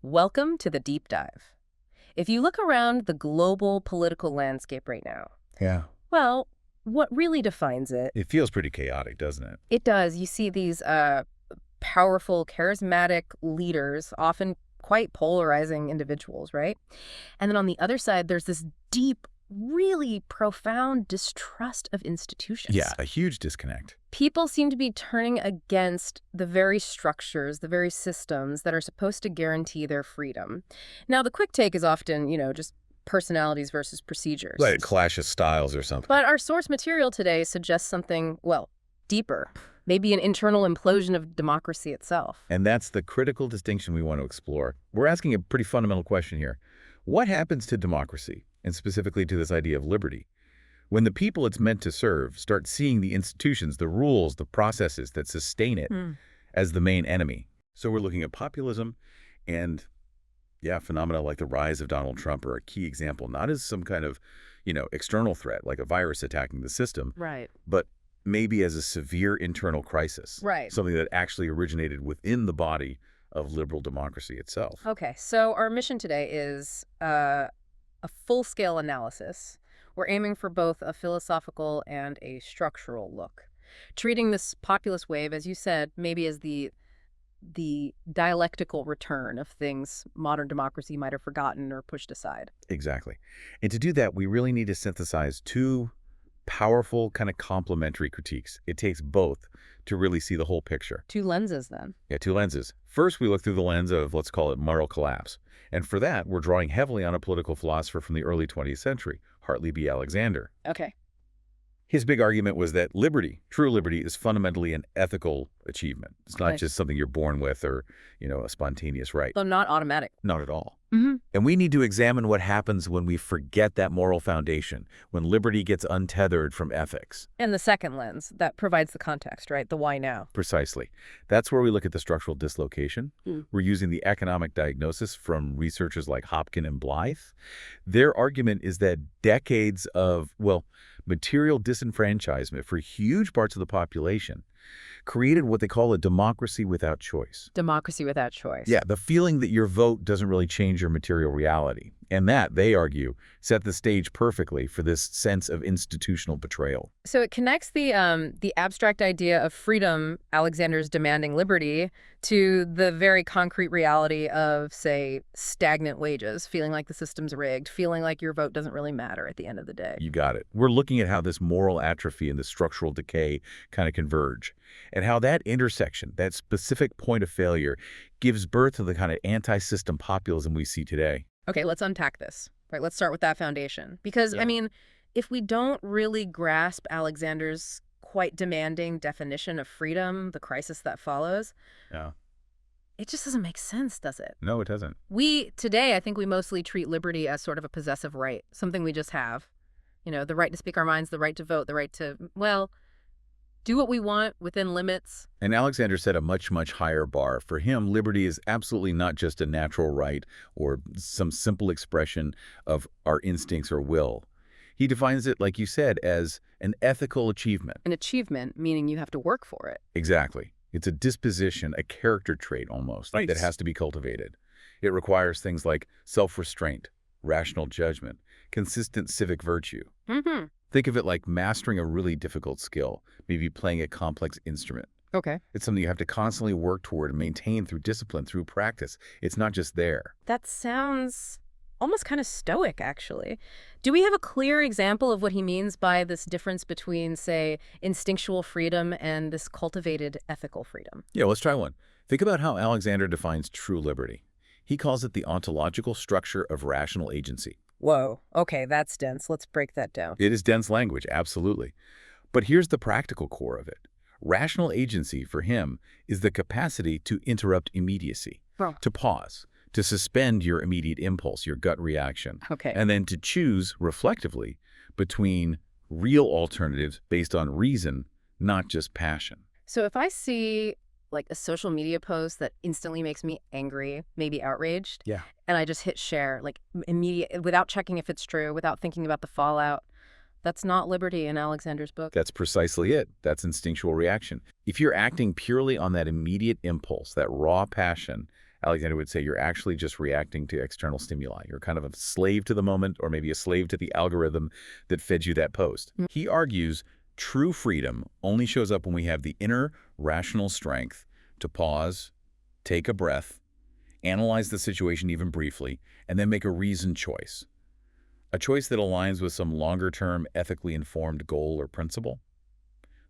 Welcome to the deep dive. If you look around the global political landscape right now, Yeah. well, what really defines it? It feels pretty chaotic, doesn't it? It does. You see these powerful, charismatic leaders, often quite polarizing individuals, right? And then on the other side, there's this deep, really profound distrust of institutions. Yeah, a huge disconnect. People seem to be turning against the very structures, the very systems that are supposed to guarantee their freedom. Now, the quick take is often, just personalities versus procedures. Like a clash of styles or something. But our source material today suggests something, well, deeper. Maybe an internal implosion of democracy itself. And that's the critical distinction we want to explore. We're asking a pretty fundamental question here. What happens to democracy, and specifically to this idea of liberty, when the people it's meant to serve start seeing the institutions, the rules, the processes that sustain it as the main enemy? So we're looking at populism and, phenomena like the rise of Donald Trump are a key example, not as some kind of, external threat like a virus attacking the system, Right. but maybe as a severe internal crisis. Right. Something that actually originated within the body of liberal democracy itself. Okay, so our mission today is a full-scale analysis. We're aiming for both a philosophical and a structural look, treating this populist wave, as you said, maybe as the dialectical return of things modern democracy might have forgotten or pushed aside. Exactly. And to do that, we really need to synthesize two powerful kind of complementary critiques. It takes both to really see the whole picture. Two lenses, then. Yeah, two lenses. First, we look through the lens of, let's call it, moral collapse. And for that, we're drawing heavily on a political philosopher from the early 20th century, Hartley B. Alexander. Okay. His big argument was that liberty, true liberty, is fundamentally an ethical achievement. It's not just something you're born with or, a spontaneous right. Though not automatic. Not at all. Mm-hmm. And we need to examine what happens when we forget that moral foundation, when liberty gets untethered from ethics. And the second lens, that provides the context, right? The why now. Precisely. That's where we look at the structural dislocation. We're using the economic diagnosis from researchers like Hopkin and Blythe. Their argument is that decades of, material disenfranchisement for huge parts of the population created what they call a democracy without choice. Democracy without choice. Yeah, the feeling that your vote doesn't really change your material reality. And that, they argue, set the stage perfectly for this sense of institutional betrayal. So it connects the abstract idea of freedom, Alexander's demanding liberty, to the very concrete reality of, say, stagnant wages, feeling like the system's rigged, feeling like your vote doesn't really matter at the end of the day. You got it. We're looking at how this moral atrophy and the structural decay kind of converge, and how that intersection, that specific point of failure, gives birth to the kind of anti-system populism we see today. Okay, let's unpack this. Right, let's start with that foundation. Because, if we don't really grasp Alexander's quite demanding definition of freedom, the crisis that follows, it just doesn't make sense, does it? No, it doesn't. Today, I think we mostly treat liberty as sort of a possessive right, something we just have. The right to speak our minds, the right to vote, the right to, do what we want within limits. And Alexander set a much, much higher bar. For him, liberty is absolutely not just a natural right or some simple expression of our instincts or will. He defines it, like you said, as an ethical achievement. An achievement, meaning you have to work for it. Exactly. It's a disposition, a character trait almost, that has to be cultivated. It requires things like self-restraint, rational judgment, consistent civic virtue. Mm-hmm. Think of it like mastering a really difficult skill, maybe playing a complex instrument. Okay. It's something you have to constantly work toward and maintain through discipline, through practice. It's not just there. That sounds almost kind of stoic, actually. Do we have a clear example of what he means by this difference between, say, instinctual freedom and this cultivated ethical freedom? Yeah, let's try one. Think about how Alexander defines true liberty. He calls it the ontological structure of rational agency. Whoa. Okay, that's dense. Let's break that down. It is dense language, absolutely. But here's the practical core of it. Rational agency, for him, is the capacity to interrupt immediacy, to pause, to suspend your immediate impulse, your gut reaction, and then to choose, reflectively, between real alternatives based on reason, not just passion. So if I see like a social media post that instantly makes me angry, maybe outraged, and I just hit share, like immediate, without checking if it's true, without thinking about the fallout, that's not liberty in Alexander's book. That's precisely it. That's instinctual reaction. If you're acting purely on that immediate impulse, that raw passion, Alexander would say you're actually just reacting to external stimuli. You're kind of a slave to the moment, or maybe a slave to the algorithm that fed you that post. He argues true freedom only shows up when we have the inner rational strength to pause, take a breath, analyze the situation even briefly, and then make a reasoned choice. A choice that aligns with some longer-term, ethically informed goal or principle.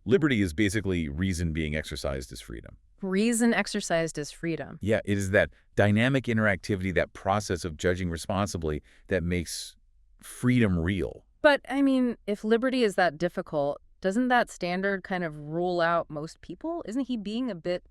Liberty is basically reason being exercised as freedom. Reason exercised as freedom. Yeah, it is that dynamic interactivity, that process of judging responsibly that makes freedom real. But, I mean, if liberty is that difficult, doesn't that standard kind of rule out most people? Isn't he being a bit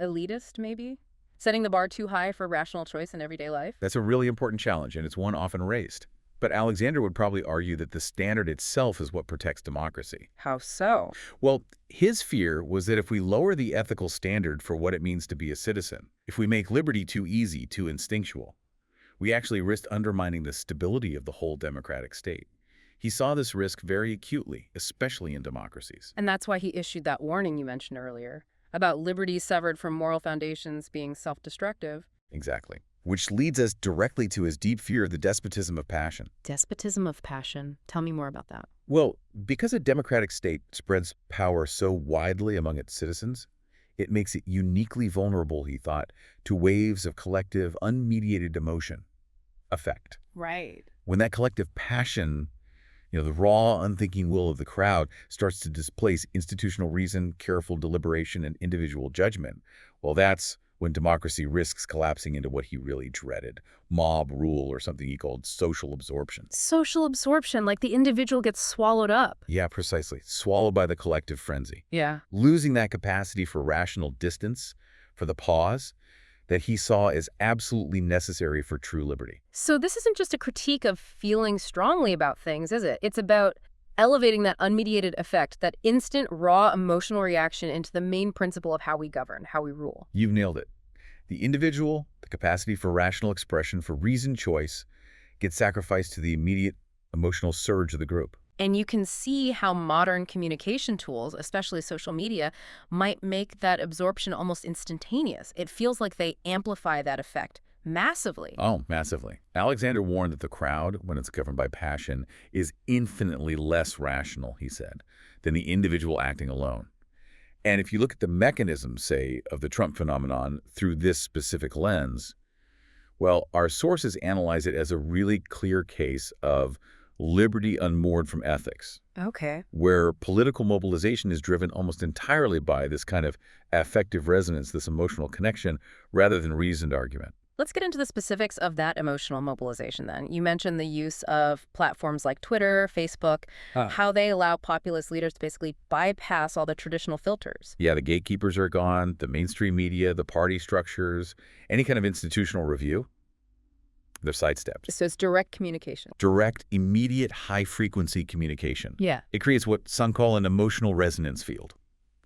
elitist, maybe? Setting the bar too high for rational choice in everyday life? That's a really important challenge, and it's one often raised. But Alexander would probably argue that the standard itself is what protects democracy. How so? Well, his fear was that if we lower the ethical standard for what it means to be a citizen, if we make liberty too easy, too instinctual, we actually risk undermining the stability of the whole democratic state. He saw this risk very acutely, especially in democracies. And that's why he issued that warning you mentioned earlier about liberty severed from moral foundations being self-destructive. Exactly. Which leads us directly to his deep fear of the despotism of passion. Despotism of passion. Tell me more about that. Well, because a democratic state spreads power so widely among its citizens, it makes it uniquely vulnerable, he thought, to waves of collective, unmediated emotion, affect. Right. When that collective passion, the raw, unthinking will of the crowd starts to displace institutional reason, careful deliberation, and individual judgment, well, that's when democracy risks collapsing into what he really dreaded, mob rule, or something he called social absorption. Social absorption, like the individual gets swallowed up. Yeah, precisely. Swallowed by the collective frenzy. Yeah. Losing that capacity for rational distance, for the pause, that he saw as absolutely necessary for true liberty. So this isn't just a critique of feeling strongly about things, is it? It's about elevating that unmediated effect, that instant, raw emotional reaction into the main principle of how we govern, how we rule. You've nailed it. The individual, the capacity for rational expression, for reasoned choice, gets sacrificed to the immediate emotional surge of the group. And you can see how modern communication tools, especially social media, might make that absorption almost instantaneous. It feels like they amplify that effect massively. Oh, massively. Alexander warned that the crowd, when it's governed by passion, is infinitely less rational, he said, than the individual acting alone. And if you look at the mechanism, say, of the Trump phenomenon through this specific lens, well, our sources analyze it as a really clear case of liberty unmoored from ethics. Okay. Where political mobilization is driven almost entirely by this kind of affective resonance, this emotional connection, rather than reasoned argument. Let's get into the specifics of that emotional mobilization then. You mentioned the use of platforms like Twitter, Facebook, how they allow populist leaders to basically bypass all the traditional filters. Yeah, the gatekeepers are gone, the mainstream media, the party structures, any kind of institutional review, they're sidestepped. So it's direct communication. Direct, immediate, high-frequency communication. Yeah. It creates what some call an emotional resonance field.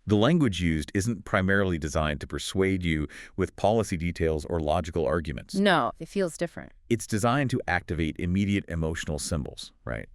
The language used isn't primarily designed to persuade you with policy details or logical arguments. No, it feels different. It's designed to activate immediate emotional symbols, right?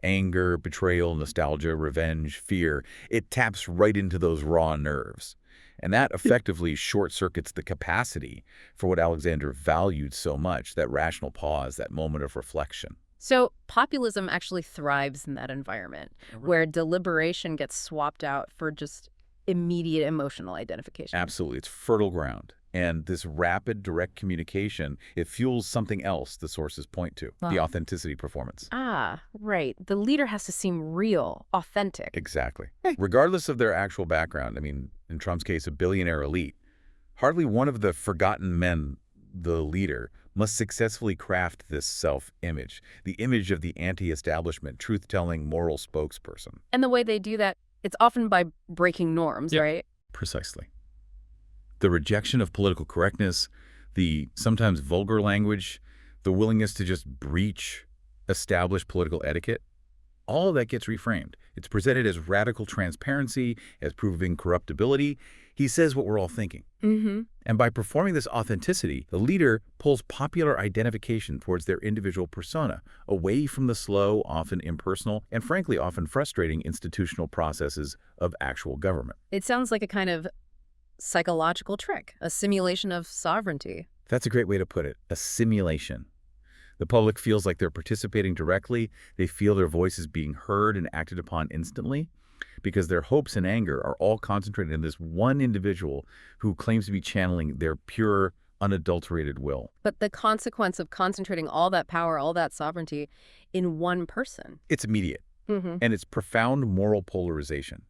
Anger, betrayal, nostalgia, revenge, fear. It taps right into those raw nerves. And that effectively short-circuits the capacity for what Alexander valued so much, that rational pause, that moment of reflection. So populism actually thrives in that environment, where deliberation gets swapped out for just immediate emotional identification. Absolutely. It's fertile ground. And this rapid, direct communication, it fuels something else the sources point to, the authenticity performance. Ah, right. The leader has to seem real, authentic. Exactly. Regardless of their actual background, I mean, in Trump's case, a billionaire elite, hardly one of the forgotten men, the leader, must successfully craft this self-image, the image of the anti-establishment, truth-telling, moral spokesperson. And the way they do that, it's often by breaking norms, right? Precisely. The rejection of political correctness, the sometimes vulgar language, the willingness to just breach established political etiquette, all of that gets reframed. It's presented as radical transparency, as proof of incorruptibility. He says what we're all thinking. And by performing this authenticity, the leader pulls popular identification towards their individual persona, away from the slow, often impersonal, and frankly often frustrating institutional processes of actual government. It sounds like a kind of psychological trick, a simulation of sovereignty. That's a great way to put it, a simulation. The public feels like they're participating directly. They feel their voice is being heard and acted upon instantly because their hopes and anger are all concentrated in this one individual who claims to be channeling their pure, unadulterated will. But the consequence of concentrating all that power, all that sovereignty in one person. It's immediate, Mm-hmm. and it's profound moral polarization.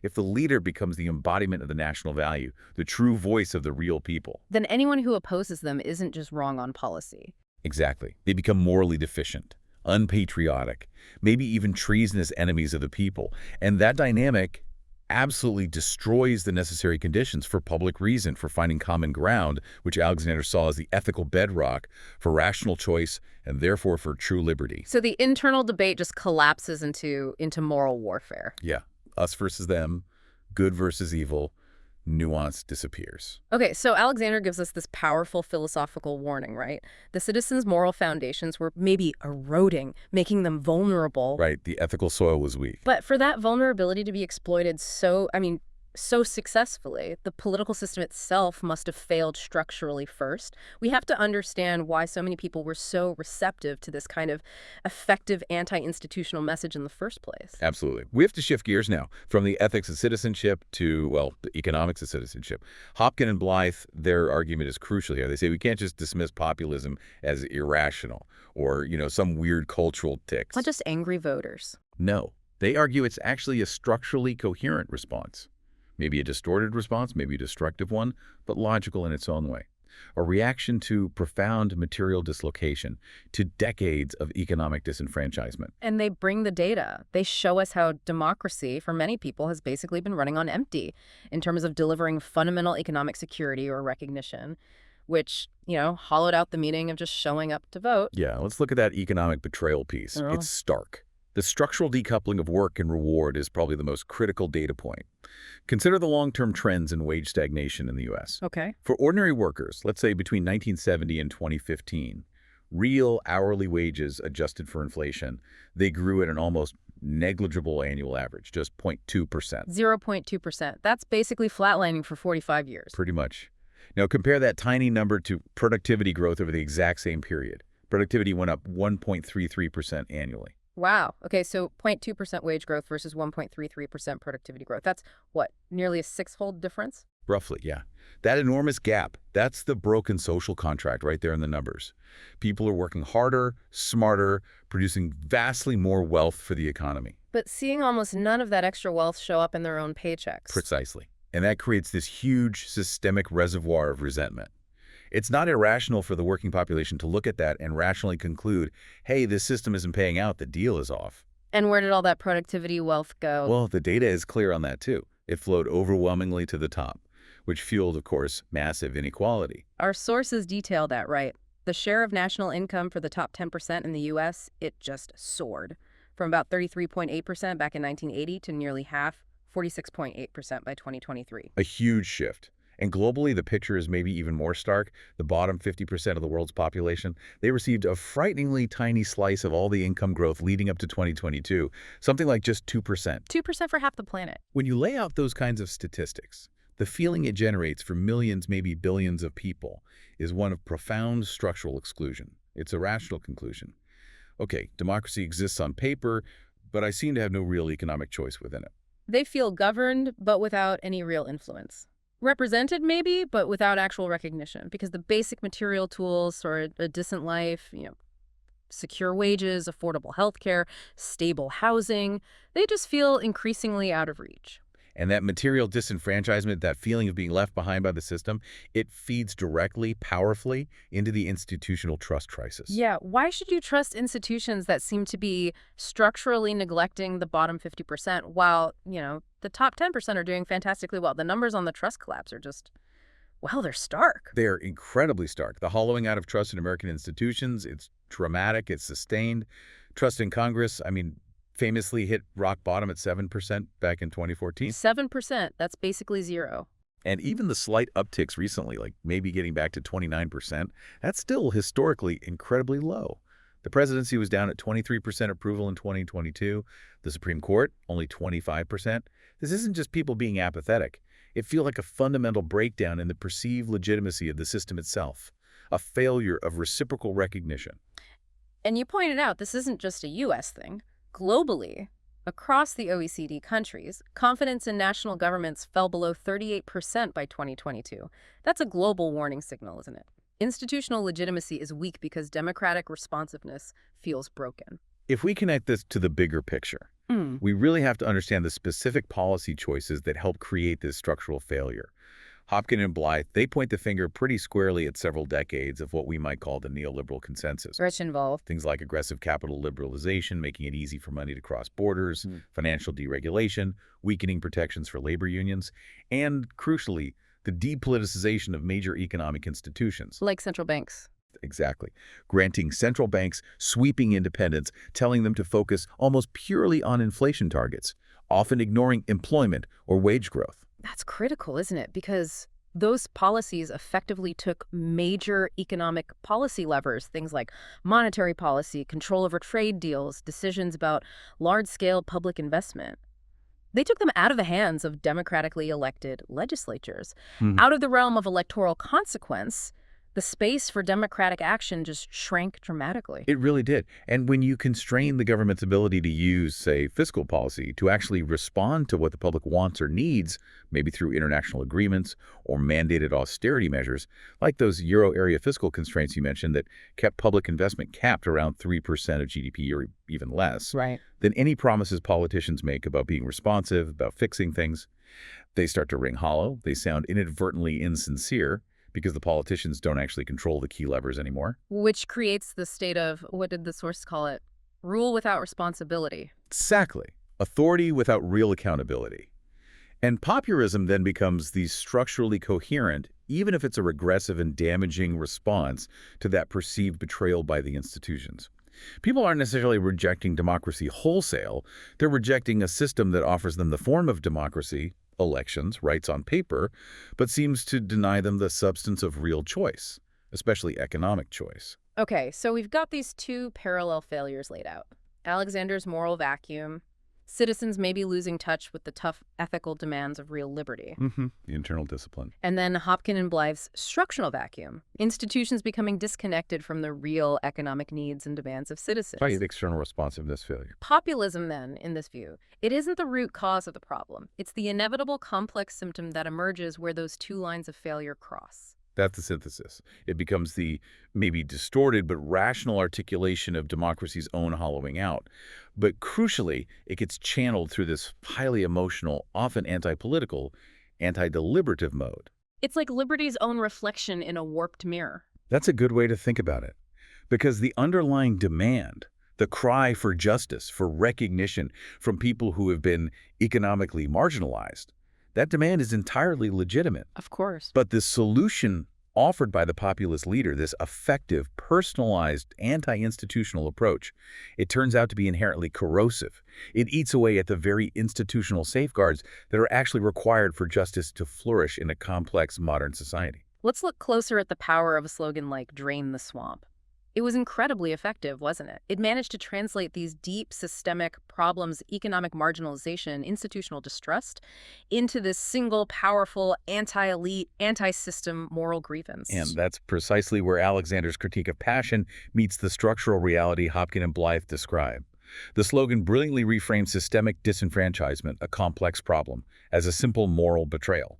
If the leader becomes the embodiment of the national value, the true voice of the real people. Then anyone who opposes them isn't just wrong on policy. Exactly. They become morally deficient, unpatriotic, maybe even treasonous enemies of the people. And that dynamic absolutely destroys the necessary conditions for public reason, for finding common ground, which Alexander saw as the ethical bedrock for rational choice and therefore for true liberty. So the internal debate just collapses into moral warfare. Yeah. Us versus them, good versus evil, nuance disappears. Okay, so Alexander gives us this powerful philosophical warning, right? The citizens' moral foundations were maybe eroding, making them vulnerable. Right, the ethical soil was weak. But for that vulnerability to be exploited so successfully, the political system itself must have failed structurally first. We have to understand why so many people were so receptive to this kind of effective anti-institutional message in the first place. Absolutely. We have to shift gears now from the ethics of citizenship to, well, the economics of citizenship. Hopkin and Blythe, their argument is crucial here. They say we can't just dismiss populism as irrational or, some weird cultural tics. Not just angry voters. No. They argue it's actually a structurally coherent response. Maybe a distorted response, maybe a destructive one, but logical in its own way. A reaction to profound material dislocation, to decades of economic disenfranchisement. And they bring the data. They show us how democracy, for many people, has basically been running on empty in terms of delivering fundamental economic security or recognition, which, hollowed out the meaning of just showing up to vote. Yeah, let's look at that economic betrayal piece. Oh. It's stark. The structural decoupling of work and reward is probably the most critical data point. Consider the long-term trends in wage stagnation in the U.S. Okay. For ordinary workers, let's say between 1970 and 2015, real hourly wages adjusted for inflation, they grew at an almost negligible annual average, just 0.2%. 0.2%. That's basically flatlining for 45 years. Pretty much. Now compare that tiny number to productivity growth over the exact same period. Productivity went up 1.33% annually. Wow. Okay, so 0.2% wage growth versus 1.33% productivity growth. That's what, nearly a six-fold difference? Roughly, yeah. That enormous gap, that's the broken social contract right there in the numbers. People are working harder, smarter, producing vastly more wealth for the economy. But seeing almost none of that extra wealth show up in their own paychecks. Precisely. And that creates this huge systemic reservoir of resentment. It's not irrational for the working population to look at that and rationally conclude, hey, this system isn't paying out, the deal is off. And where did all that productivity wealth go? Well, the data is clear on that too. It flowed overwhelmingly to the top, which fueled, of course, massive inequality. Our sources detail that, right? The share of national income for the top 10% in the U.S., it just soared. From about 33.8% back in 1980 to nearly half, 46.8% by 2023. A huge shift. And globally, the picture is maybe even more stark. The bottom 50% of the world's population, they received a frighteningly tiny slice of all the income growth leading up to 2022, something like just 2%. 2% for half the planet. When you lay out those kinds of statistics, the feeling it generates for millions, maybe billions of people is one of profound structural exclusion. It's a rational conclusion. Okay, democracy exists on paper, but I seem to have no real economic choice within it. They feel governed, but without any real influence. Represented, maybe, but without actual recognition, because the basic material tools for a decent life, secure wages, affordable healthcare, stable housing, they just feel increasingly out of reach. And that material disenfranchisement, that feeling of being left behind by the system, it feeds directly, powerfully into the institutional trust crisis. Yeah, why should you trust institutions that seem to be structurally neglecting the bottom 50% while, the top 10% are doing fantastically well? The numbers on the trust collapse are just, well, they're stark. They're incredibly stark. The hollowing out of trust in American institutions, it's dramatic, it's sustained. Trust in Congress, famously hit rock bottom at 7% back in 2014. 7%, that's basically zero. And even the slight upticks recently, like maybe getting back to 29%, that's still historically incredibly low. The presidency was down at 23% approval in 2022. The Supreme Court, only 25%. This isn't just people being apathetic. It feels like a fundamental breakdown in the perceived legitimacy of the system itself, a failure of reciprocal recognition. And you pointed out this isn't just a U.S. thing. Globally, across the OECD countries, confidence in national governments fell below 38% by 2022. That's a global warning signal, isn't it? Institutional legitimacy is weak because democratic responsiveness feels broken. If we connect this to the bigger picture, we really have to understand the specific policy choices that help create this structural failure. Hopkins and Blythe, they point the finger pretty squarely at several decades of what we might call the neoliberal consensus. Rich involved. Things like aggressive capital liberalization, making it easy for money to cross borders, financial deregulation, weakening protections for labor unions, and, crucially, the depoliticization of major economic institutions. Like central banks. Exactly. Granting central banks sweeping independence, telling them to focus almost purely on inflation targets, often ignoring employment or wage growth. That's critical, isn't it? Because those policies effectively took major economic policy levers, things like monetary policy, control over trade deals, decisions about large-scale public investment. They took them out of the hands of democratically elected legislatures. Out of the realm of electoral consequence, the space for democratic action just shrank dramatically. It really did. And when you constrain the government's ability to use, say, fiscal policy to actually respond to what the public wants or needs, maybe through international agreements or mandated austerity measures, like those euro area fiscal constraints you mentioned that kept public investment capped around 3% of GDP or even less, Right. then any promises politicians make about being responsive, about fixing things, they start to ring hollow. They sound inadvertently insincere, because the politicians don't actually control the key levers anymore. Which creates the state of, what did the source call it? Rule without responsibility. Exactly. Authority without real accountability. And populism then becomes the structurally coherent, even if it's a regressive and damaging response to that perceived betrayal by the institutions. People aren't necessarily rejecting democracy wholesale. They're rejecting a system that offers them the form of democracy, elections, rights on paper, but seems to deny them the substance of real choice, especially economic choice. Okay, so we've got these two parallel failures laid out. Alexander's moral vacuum, citizens maybe losing touch with the tough ethical demands of real liberty. The internal discipline. And then Hopkins and Blythe's structural vacuum, institutions becoming disconnected from the real economic needs and demands of citizens. Right, the external responsiveness failure. Populism, then, in this view, it isn't the root cause of the problem. It's the inevitable complex symptom that emerges where those two lines of failure cross. That's the synthesis. It becomes the maybe distorted but rational articulation of democracy's own hollowing out. But crucially, it gets channeled through this highly emotional, often anti-political, anti-deliberative mode. It's like liberty's own reflection in a warped mirror. That's a good way to think about it. Because the underlying demand, the cry for justice, for recognition from people who have been economically marginalized, that demand is entirely legitimate. Of course. But the solution offered by the populist leader, this effective, personalized, anti-institutional approach, it turns out to be inherently corrosive. It eats away at the very institutional safeguards that are actually required for justice to flourish in a complex modern society. Let's look closer at the power of a slogan like "Drain the Swamp." It was incredibly effective, wasn't it? It managed to translate these deep systemic problems, economic marginalization, institutional distrust, into this single powerful, anti-elite, anti-system moral grievance. And that's precisely where Alexander's critique of passion meets the structural reality Hopkins and Blythe describe. The slogan brilliantly reframes systemic disenfranchisement, a complex problem, as a simple moral betrayal.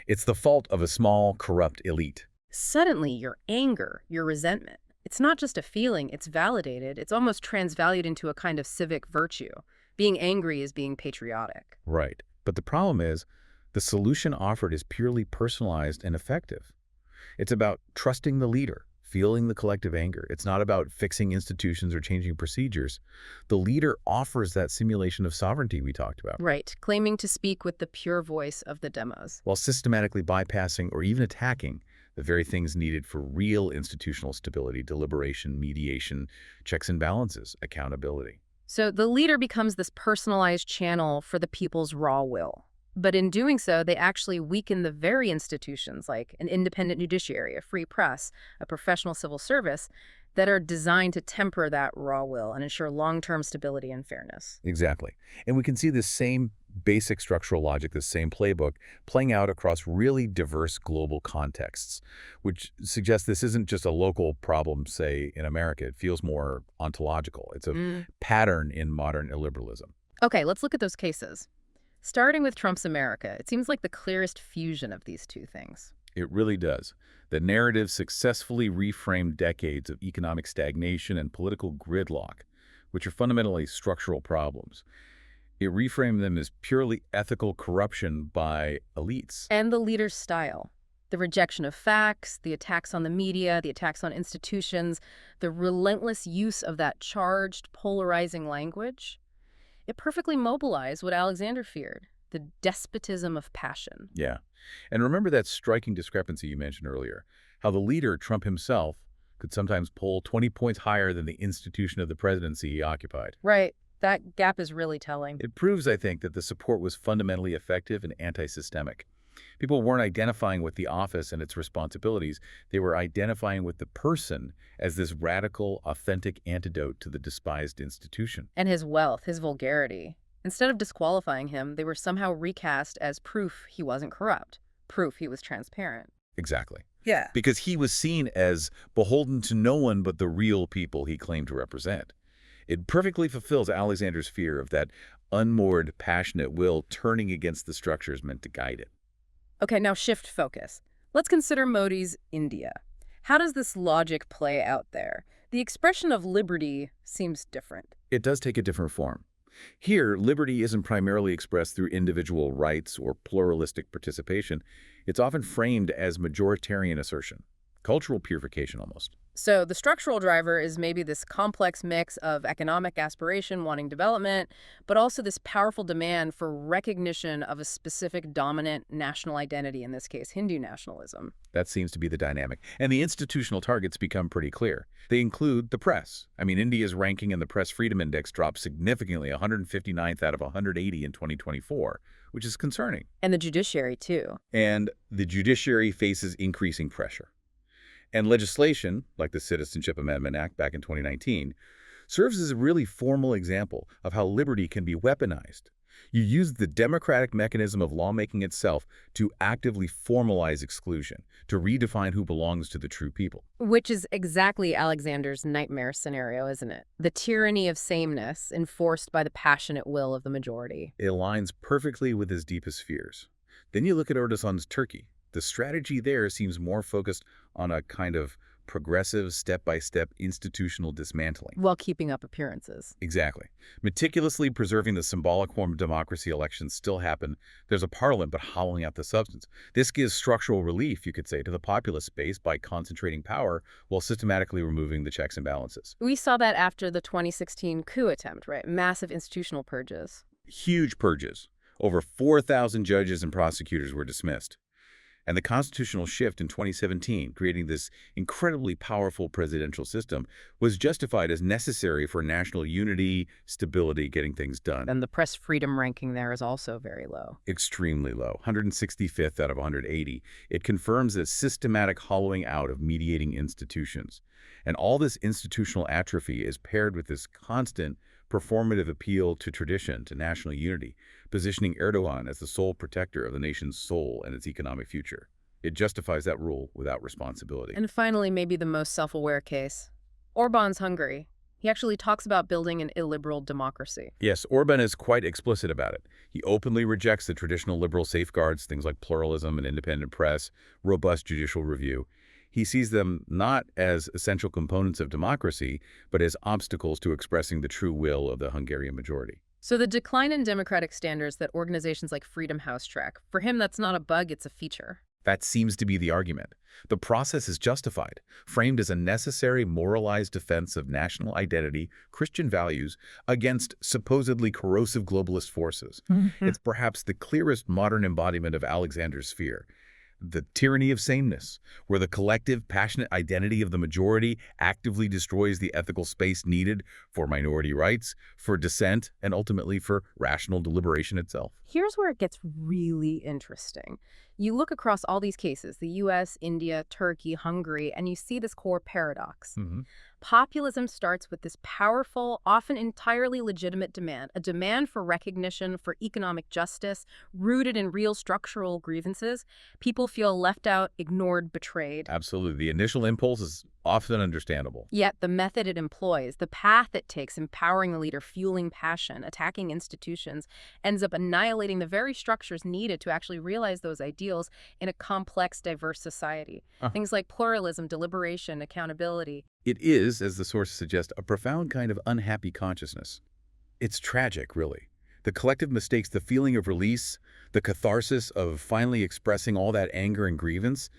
It's the fault of a small, corrupt elite. Suddenly, your anger, your resentment, it's not just a feeling, it's validated. It's almost transvalued into a kind of civic virtue. Being angry is being patriotic. Right. But the problem is, the solution offered is purely personalized and effective. It's about trusting the leader, feeling the collective anger. It's not about fixing institutions or changing procedures. The leader offers that simulation of sovereignty we talked about. Right, claiming to speak with the pure voice of the demos. While systematically bypassing or even attacking the very things needed for real institutional stability, deliberation, mediation, checks and balances, accountability. So the leader becomes this personalized channel for the people's raw will. But in doing so, they actually weaken the very institutions like an independent judiciary, a free press, a professional civil service that are designed to temper that raw will and ensure long-term stability and fairness. Exactly. And we can see this same basic structural logic, the same playbook, playing out across really diverse global contexts, which suggests this isn't just a local problem, say, in America. It feels more ontological. It's a pattern in modern illiberalism. Okay, let's look at those cases. Starting with Trump's America, it seems like the clearest fusion of these two things. It really does. The narrative successfully reframed decades of economic stagnation and political gridlock, which are fundamentally structural problems. It reframed them as purely ethical corruption by elites. And the leader's style. The rejection of facts, the attacks on the media, the attacks on institutions, the relentless use of that charged, polarizing language. It perfectly mobilized what Alexander feared, the despotism of passion. Yeah. And remember that striking discrepancy you mentioned earlier, how the leader, Trump himself, could sometimes poll 20 points higher than the institution of the presidency he occupied. Right. That gap is really telling. It proves, I think, that the support was fundamentally effective and anti-systemic. People weren't identifying with the office and its responsibilities. They were identifying with the person as this radical, authentic antidote to the despised institution. And his wealth, his vulgarity. Instead of disqualifying him, they were somehow recast as proof he wasn't corrupt, proof he was transparent. Exactly. Yeah. Because he was seen as beholden to no one but the real people he claimed to represent. It perfectly fulfills Alexander's fear of that unmoored, passionate will turning against the structures meant to guide it. Okay, now shift focus. Let's consider Modi's India. How does this logic play out there? The expression of liberty seems different. It does take a different form. Here, liberty isn't primarily expressed through individual rights or pluralistic participation. It's often framed as majoritarian assertion, cultural purification almost. So the structural driver is maybe this complex mix of economic aspiration, wanting development, but also this powerful demand for recognition of a specific dominant national identity, in this case, Hindu nationalism. That seems to be the dynamic. And the institutional targets become pretty clear. They include the press. I mean, India's ranking in the Press Freedom Index dropped significantly, 159th out of 180 in 2024, which is concerning. And the judiciary, too. And the judiciary faces increasing pressure. And legislation, like the Citizenship Amendment Act back in 2019, serves as a really formal example of how liberty can be weaponized. You use the democratic mechanism of lawmaking itself to actively formalize exclusion, to redefine who belongs to the true people. Which is exactly Alexander's nightmare scenario, isn't it? The tyranny of sameness enforced by the passionate will of the majority. It aligns perfectly with his deepest fears. Then you look at Erdogan's Turkey. The strategy there seems more focused on a kind of progressive, step-by-step institutional dismantling. While keeping up appearances. Exactly. Meticulously preserving the symbolic form of democracy elections still happen. There's a parliament, but hollowing out the substance. This gives structural relief, you could say, to the populist base by concentrating power while systematically removing the checks and balances. We saw that after the 2016 coup attempt, right? Massive institutional purges. Huge purges. Over 4,000 judges and prosecutors were dismissed. And the constitutional shift in 2017, creating this incredibly powerful presidential system, was justified as necessary for national unity, stability, getting things done. And the press freedom ranking there is also very low. Extremely low, 165th out of 180. It confirms a systematic hollowing out of mediating institutions. And all this institutional atrophy is paired with this constant performative appeal to tradition, to national unity, positioning Erdogan as the sole protector of the nation's soul and its economic future. It justifies that rule without responsibility. And finally, maybe the most self-aware case. Orban's Hungary. He actually talks about building an illiberal democracy. Yes, Orban is quite explicit about it. He openly rejects the traditional liberal safeguards, things like pluralism and independent press, robust judicial review. He sees them not as essential components of democracy, but as obstacles to expressing the true will of the Hungarian majority. So the decline in democratic standards that organizations like Freedom House track, for him that's not a bug, it's a feature. That seems to be the argument. The process is justified, framed as a necessary moralized defense of national identity, Christian values, against supposedly corrosive globalist forces. It's perhaps the clearest modern embodiment of Alexander's fear. The tyranny of sameness, where the collective, passionate identity of the majority actively destroys the ethical space needed for minority rights, for dissent, and ultimately for rational deliberation itself. Here's where it gets really interesting. You look across all these cases, the US, India, Turkey, Hungary, and you see this core paradox. Hmm. Populism starts with this powerful, often entirely legitimate demand, a demand for recognition, for economic justice, rooted in real structural grievances. People feel left out, ignored, betrayed. Absolutely. The initial impulse is often understandable. Yet the method it employs, the path it takes, empowering the leader, fueling passion, attacking institutions, ends up annihilating the very structures needed to actually realize those ideals in a complex, diverse society. Huh. Things like pluralism, deliberation, accountability. It is, as the sources suggest, a profound kind of unhappy consciousness. It's tragic, really. The collective mistakes the feeling of release, the catharsis of finally expressing all that anger and grievance.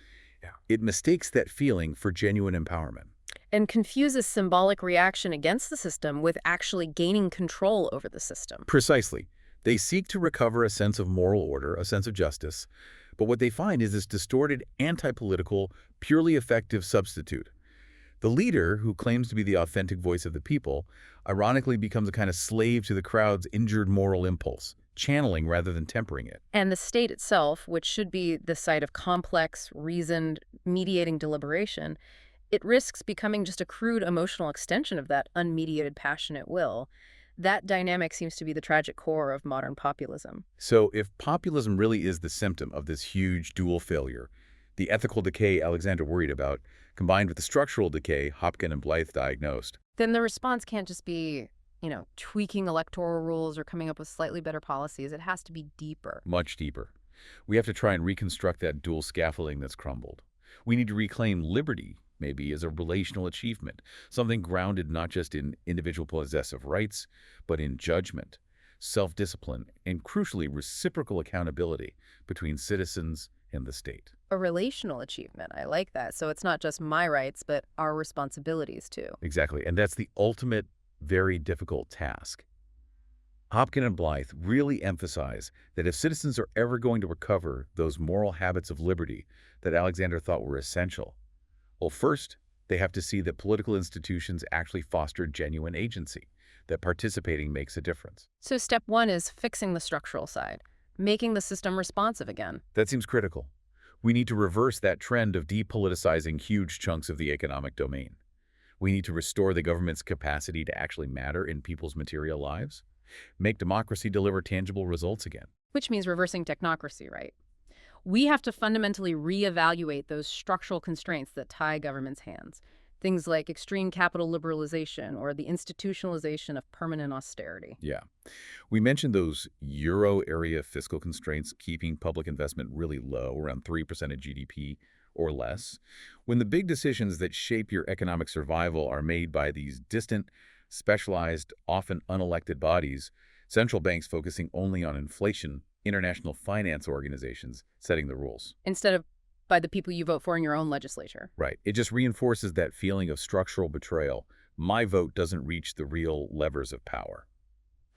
Yeah. It mistakes that feeling for genuine empowerment. And confuses symbolic reaction against the system with actually gaining control over the system. Precisely. They seek to recover a sense of moral order, a sense of justice, but what they find is this distorted, anti-political, purely effective substitute. The leader, who claims to be the authentic voice of the people, ironically becomes a kind of slave to the crowd's injured moral impulse, channeling rather than tempering it. And the state itself, which should be the site of complex, reasoned, mediating deliberation, it risks becoming just a crude emotional extension of that unmediated, passionate will. That dynamic seems to be the tragic core of modern populism. So if populism really is the symptom of this huge dual failure, the ethical decay Alexander worried about, combined with the structural decay Hopkin and Blythe diagnosed, Then the response can't just be, tweaking electoral rules or coming up with slightly better policies. It has to be deeper. much deeper. We have to try and reconstruct that dual scaffolding that's crumbled. We need to reclaim liberty, maybe, as a relational achievement, something grounded not just in individual possessive rights, but in judgment, self-discipline, and crucially, reciprocal accountability between citizens and the state. A relational achievement. I like that. So it's not just my rights, but our responsibilities too. Exactly, and that's the ultimate, very difficult task. Hopkin and Blythe really emphasize that if citizens are ever going to recover those moral habits of liberty that Alexander thought were essential, well, first, they have to see that political institutions actually foster genuine agency, that participating makes a difference. So step one is fixing the structural side, making the system responsive again. That seems critical. We need to reverse that trend of depoliticizing huge chunks of the economic domain. We need to restore the government's capacity to actually matter in people's material lives, make democracy deliver tangible results again. Which means reversing technocracy, right? We have to fundamentally reevaluate those structural constraints that tie government's hands. Things like extreme capital liberalization or the institutionalization of permanent austerity. Yeah. We mentioned those euro area fiscal constraints keeping public investment really low, around 3% of GDP or less. When the big decisions that shape your economic survival are made by these distant, specialized, often unelected bodies, central banks focusing only on inflation, international finance organizations setting the rules. Instead of by the people you vote for in your own legislature. Right. It just reinforces that feeling of structural betrayal. My vote doesn't reach the real levers of power.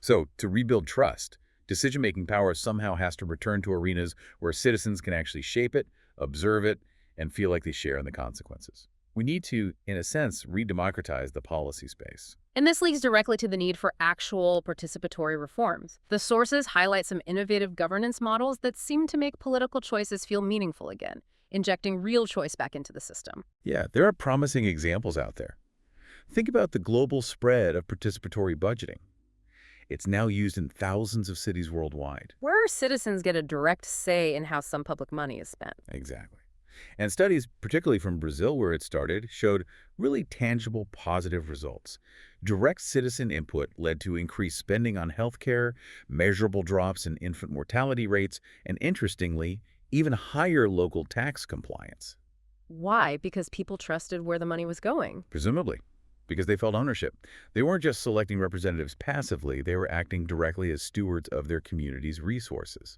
So, to rebuild trust, decision-making power somehow has to return to arenas where citizens can actually shape it, observe it, and feel like they share in the consequences. We need to, in a sense, re-democratize the policy space. And this leads directly to the need for actual participatory reforms. The sources highlight some innovative governance models that seem to make political choices feel meaningful again, injecting real choice back into the system. Yeah, there are promising examples out there. Think about the global spread of participatory budgeting. It's now used in thousands of cities worldwide. Where citizens get a direct say in how some public money is spent. Exactly. And studies, particularly from Brazil where it started, showed really tangible positive results. Direct citizen input led to increased spending on healthcare, measurable drops in infant mortality rates, and interestingly, even higher local tax compliance. Why? Because people trusted where the money was going. Presumably, because they felt ownership. They weren't just selecting representatives passively, they were acting directly as stewards of their community's resources.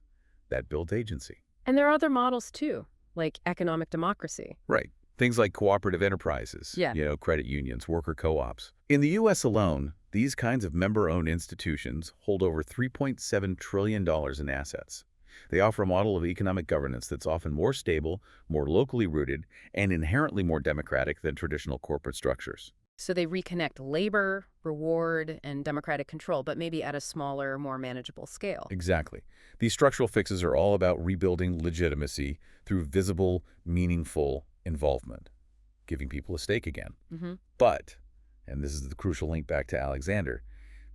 That built agency. And there are other models too, like economic democracy. Right. Things like cooperative enterprises, credit unions, worker co-ops. In the U.S. alone, these kinds of member-owned institutions hold over $3.7 trillion in assets. They offer a model of economic governance that's often more stable, more locally rooted, and inherently more democratic than traditional corporate structures. So they reconnect labor, reward, and democratic control, but maybe at a smaller, more manageable scale. Exactly. These structural fixes are all about rebuilding legitimacy through visible, meaningful involvement, giving people a stake again. Hmm. But, and this is the crucial link back to Alexander,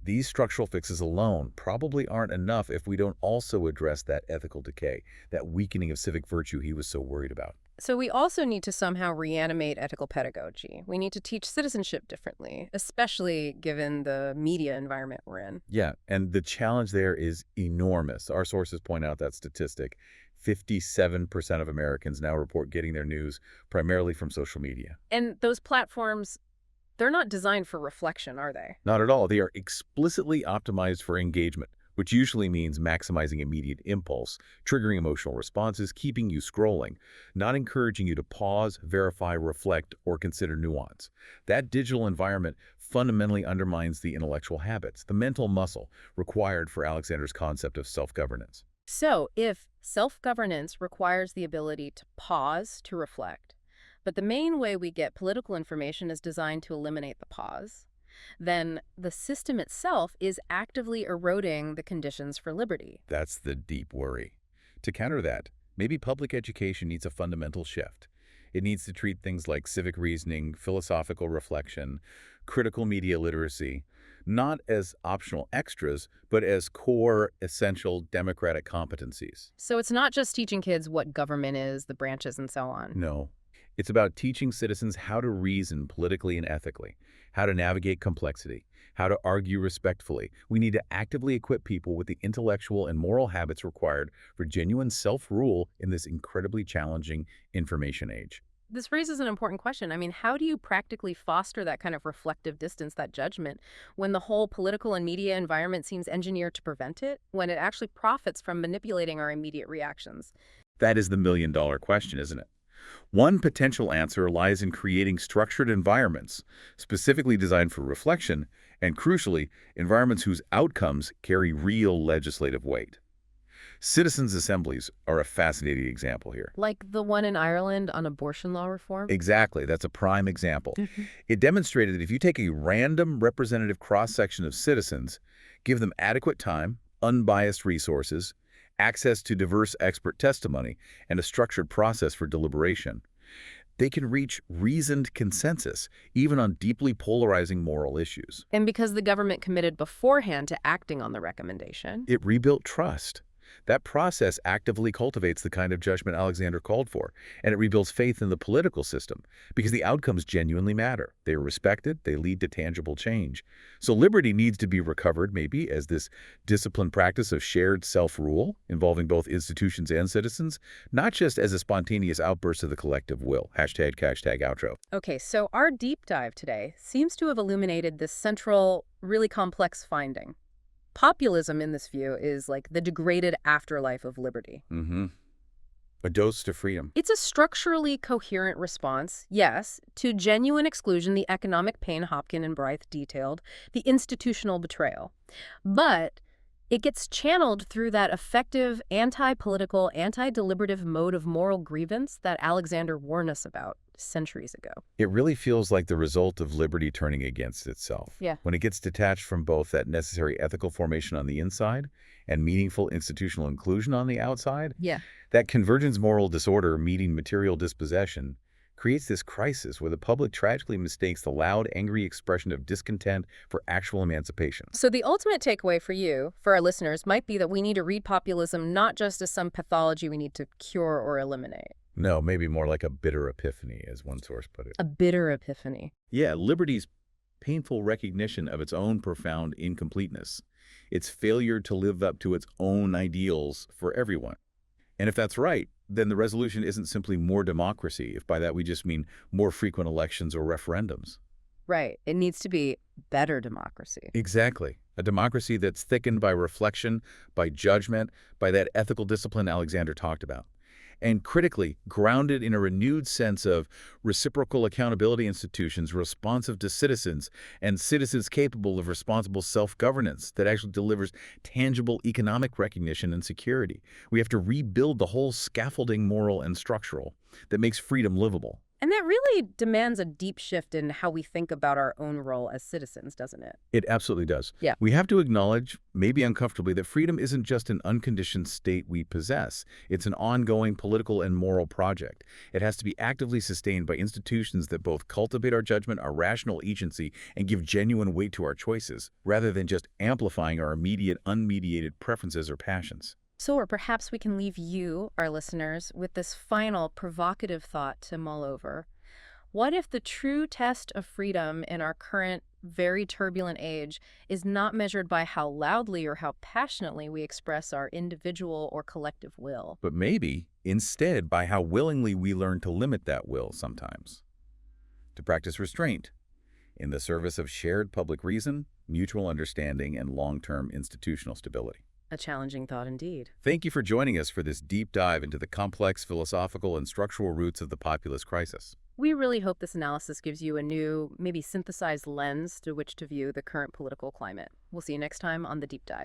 these structural fixes alone probably aren't enough if we don't also address that ethical decay, that weakening of civic virtue he was so worried about. So we also need to somehow reanimate ethical pedagogy. We need to teach citizenship differently, especially given the media environment we're in. Yeah, and the challenge there is enormous. Our sources point out that statistic. 57% of Americans now report getting their news primarily from social media. And those platforms, they're not designed for reflection, are they? Not at all. They are explicitly optimized for engagement, which usually means maximizing immediate impulse, triggering emotional responses, keeping you scrolling, not encouraging you to pause, verify, reflect, or consider nuance. That digital environment fundamentally undermines the intellectual habits, the mental muscle required for Alexander's concept of self-governance. So if self-governance requires the ability to pause, to reflect, but the main way we get political information is designed to eliminate the pause, then the system itself is actively eroding the conditions for liberty. That's the deep worry. To counter that, maybe public education needs a fundamental shift. It needs to treat things like civic reasoning, philosophical reflection, critical media literacy, not as optional extras, but as core, essential democratic competencies. So it's not just teaching kids what government is, the branches, and so on. No. It's about teaching citizens how to reason politically and ethically, how to navigate complexity, how to argue respectfully. We need to actively equip people with the intellectual and moral habits required for genuine self-rule in this incredibly challenging information age. This raises an important question. I mean, how do you practically foster that kind of reflective distance, that judgment, when the whole political and media environment seems engineered to prevent it, when it actually profits from manipulating our immediate reactions? That is the million-dollar question, isn't it? One potential answer lies in creating structured environments, specifically designed for reflection, and crucially, environments whose outcomes carry real legislative weight. Citizens' assemblies are a fascinating example here. Like the one in Ireland on abortion law reform? Exactly, that's a prime example. It demonstrated that if you take a random representative cross-section of citizens, give them adequate time, unbiased resources, access to diverse expert testimony, and a structured process for deliberation, they can reach reasoned consensus, even on deeply polarizing moral issues. And because the government committed beforehand to acting on the recommendation. It rebuilt trust. That process actively cultivates the kind of judgment Alexander called for, and it rebuilds faith in the political system because the outcomes genuinely matter. They are respected, they lead to tangible change. So liberty needs to be recovered maybe as this disciplined practice of shared self-rule involving both institutions and citizens, not just as a spontaneous outburst of the collective will. Hashtag outro. Okay, so our deep dive today seems to have illuminated this central, really complex finding. Populism, in this view, is like the degraded afterlife of liberty. A dose to freedom. It's a structurally coherent response, yes, to genuine exclusion, the economic pain Hopkin and Bryth detailed, the institutional betrayal. But it gets channeled through that effective anti-political, anti-deliberative mode of moral grievance that Alexander warned us about centuries ago. It really feels like the result of liberty turning against itself. Yeah. When it gets detached from both that necessary ethical formation on the inside and meaningful institutional inclusion on the outside, Yeah. that convergence moral disorder meeting material dispossession creates this crisis where the public tragically mistakes the loud, angry expression of discontent for actual emancipation. So the ultimate takeaway for you, for our listeners, might be that we need to read populism not just as some pathology we need to cure or eliminate. No, maybe more like a bitter epiphany, as one source put it. A bitter epiphany. Yeah, liberty's painful recognition of its own profound incompleteness, its failure to live up to its own ideals for everyone. And if that's right, then the resolution isn't simply more democracy, if by that we just mean more frequent elections or referendums. Right. It needs to be better democracy. Exactly. A democracy that's thickened by reflection, by judgment, by that ethical discipline Alexander talked about. And critically, grounded in a renewed sense of reciprocal accountability institutions responsive to citizens and citizens capable of responsible self-governance that actually delivers tangible economic recognition and security. We have to rebuild the whole scaffolding, moral and structural, that makes freedom livable. And that really demands a deep shift in how we think about our own role as citizens, doesn't it? It absolutely does. Yeah. We have to acknowledge, maybe uncomfortably, that freedom isn't just an unconditioned state we possess. It's an ongoing political and moral project. It has to be actively sustained by institutions that both cultivate our judgment, our rational agency, and give genuine weight to our choices, rather than just amplifying our immediate, unmediated preferences or passions. So, or perhaps we can leave you, our listeners, with this final provocative thought to mull over. What if the true test of freedom in our current, very turbulent age is not measured by how loudly or how passionately we express our individual or collective will? But maybe, instead, by how willingly we learn to limit that will sometimes. To practice restraint, in the service of shared public reason, mutual understanding, and long-term institutional stability. A challenging thought indeed. Thank you for joining us for this deep dive into the complex philosophical and structural roots of the populist crisis. We really hope this analysis gives you a new, maybe synthesized lens to which to view the current political climate. We'll see you next time on The Deep Dive.